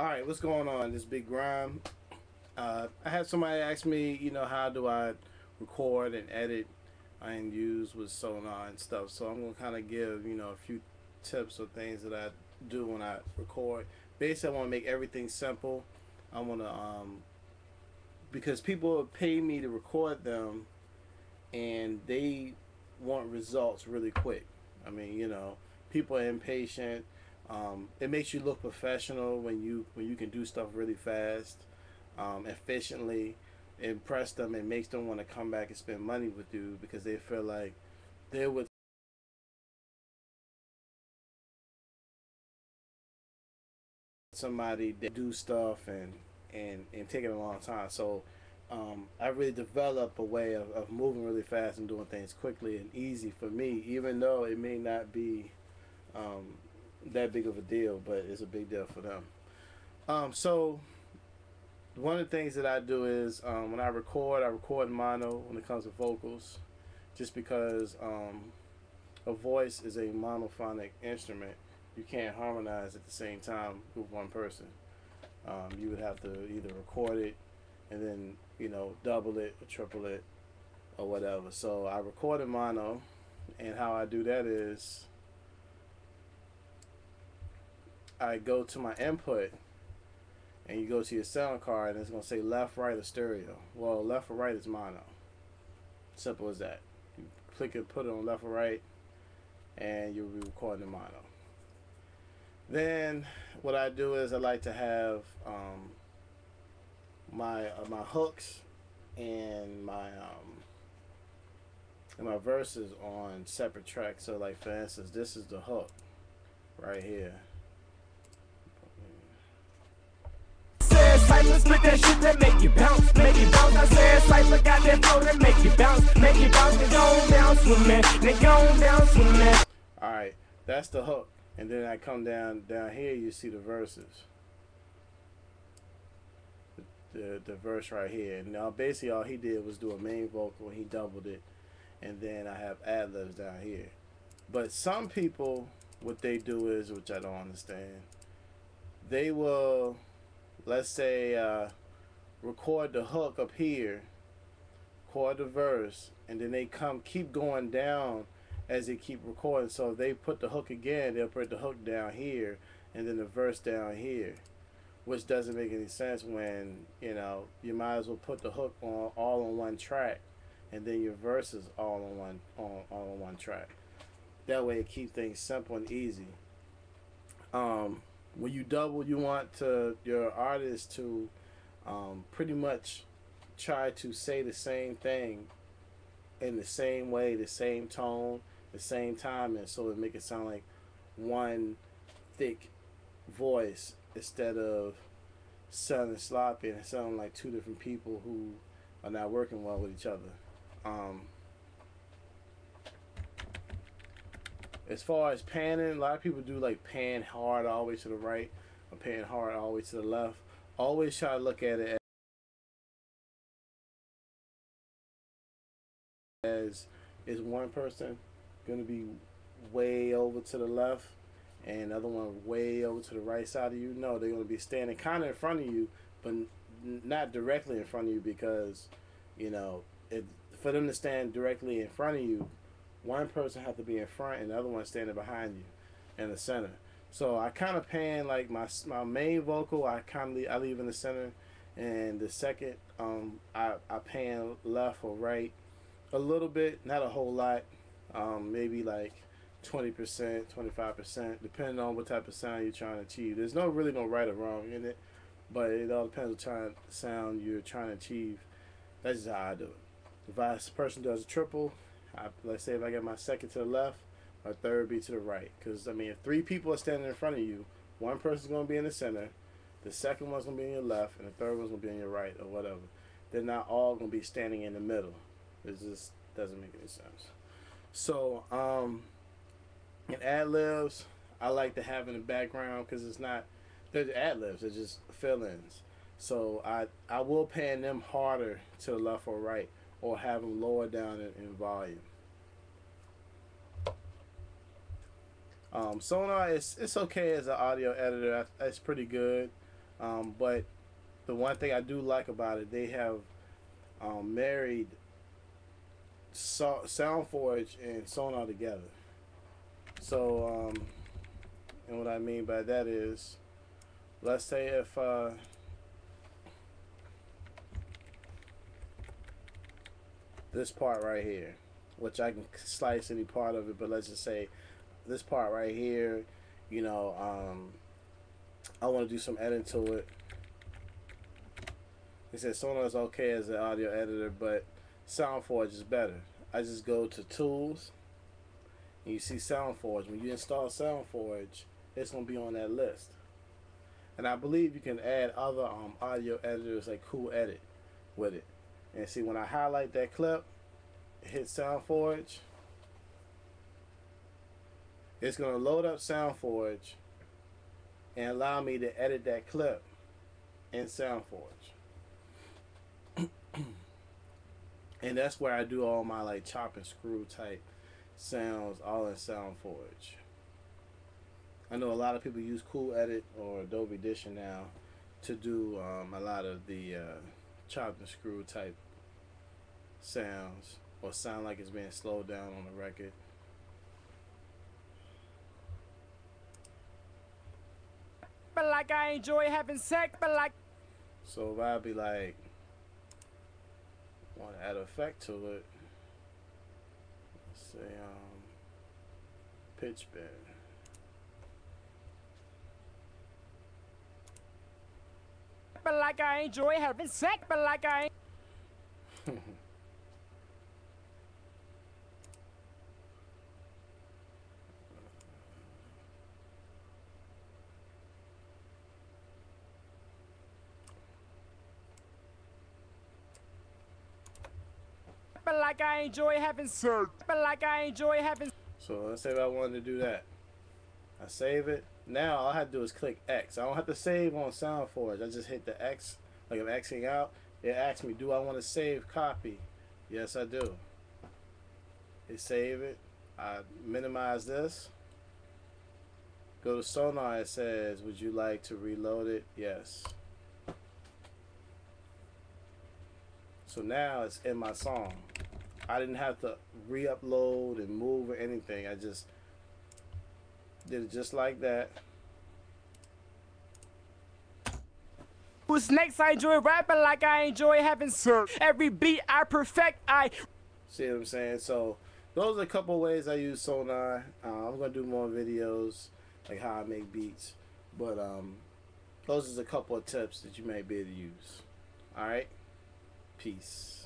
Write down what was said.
Alright, what's going on? This big Grime. I had somebody ask me, how do I record and edit and use with sonar and stuff. So I'm going to kind of give, a few tips or things that I do when I record. Basically, I want to make everything simple. I want to, because people pay me to record them and they want results really quick. I mean, people are impatient. It makes you look professional when you can do stuff really fast, efficiently, impress them. It makes them want to come back and spend money with you because they feel like they're with somebody that do stuff and taking a long time. So I really developed a way of moving really fast and doing things quickly and easy for me, even though it may not be um, that big of a deal, but it's a big deal for them. So one of the things that I do is when I record mono when it comes to vocals, just because a voice is a monophonic instrument. You can't harmonize at the same time with one person. You would have to either record it and then double it or triple it or whatever. So I record in mono, and how I do that is I go to my input, and you go to your sound card, and it's going to say left, right, or stereo. Well, left or right is mono. Simple as that. You click it, put it on left or right, and you'll be recording in mono. Then what I do is I like to have my hooks and my verses on separate tracks. So like for instance, this is the hook right here. Spit that shit that make you bounce, make you bounce. I said Cypher got that flow that make you bounce, make you bounce. They gon' bounce with me, they gon' bounce with me. Alright, that's the hook. And then I come down here, you see the verses. The verse right here. And now basically all he did was do a main vocal and he doubled it. And then I have ad-libs down here. But some people, what they do is, which I don't understand, they will, let's say, record the hook up here, record the verse, and then they keep going down as they keep recording. So if they put the hook again, they'll put the hook down here and then the verse down here, which doesn't make any sense when you might as well put the hook on all on one track and then your verses all on one track. That way it keeps things simple and easy. When you double, you want your artist to pretty much try to say the same thing in the same way, the same tone, the same time, and so it make it sound like one thick voice instead of sounding sloppy and sounding like two different people who are not working well with each other. As far as panning, a lot of people do like pan hard all the way to the right or pan hard all the way to the left. Always try to look at it as is one person going to be way over to the left and the other one way over to the right side of you. No, they're going to be standing kind of in front of you, but not directly in front of you, because for them to stand directly in front of you, one person have to be in front and the other one standing behind you in the center. So I kind of pan like my main vocal, I leave in the center, and the second I pan left or right a little bit, not a whole lot, maybe like 20%, 25%, depending on what type of sound you're trying to achieve. There's really no right or wrong in it, but it all depends on what sound you're trying to achieve. That's just how I do it. If a person does a triple, let's say if I get my second to the left, my third be to the right. Because I mean, if three people are standing in front of you, one person's going to be in the center, the second one's going to be in your left, and the third one's going to be in your right, or whatever. They're not all going to be standing in the middle. It just doesn't make any sense. So in ad-libs, I like to have in the background, because they're ad-libs, they're just fill-ins. So I will pan them harder to the left or right, or have them lower down in volume. Sonar it's okay as an audio editor. It's pretty good. But the one thing I do like about it, they have married SoundForge and Sonar together. So, and what I mean by that is, let's say if this part right here, which I can slice any part of it, but let's just say this part right here, you know, I want to do some editing to it. They said Sonar is okay as an audio editor, but SoundForge is better. I just go to Tools, and you see SoundForge. When you install SoundForge, it's going to be on that list. And I believe you can add other audio editors like Cool Edit with it. And see, when I highlight that clip, hit SoundForge, it's going to load up SoundForge and allow me to edit that clip in SoundForge. And that's where I do all my like chop and screw type sounds, all in SoundForge. I know a lot of people use Cool Edit or Adobe Audition now to do a lot of the chop and screw type sounds, or sound like it's being slowed down on the record. But like I enjoy having sex, but like. So if I'd be like, want to add effect to it, let's say pitch bend. But like I enjoy having sex, but like I. But like I enjoy having sex, but like I enjoy having. So let's say if I wanted to do that, I save it. Now all I have to do is click X. I don't have to save on SoundForge. I just hit the X, like I'm Xing out. It asks me, do I want to save copy? Yes, I do. It save it. I minimize this. Go to Sonar. It says, would you like to reload it? Yes. So now it's in my song. I didn't have to re-upload and move or anything. I just did it just like that. Who's next? I enjoy rapping like I enjoy having sex. Every beat I perfect, I. See what I'm saying? So those are a couple of ways I use Sonar. I'm gonna do more videos like how I make beats, but those are a couple of tips that you may be able to use. All right, peace.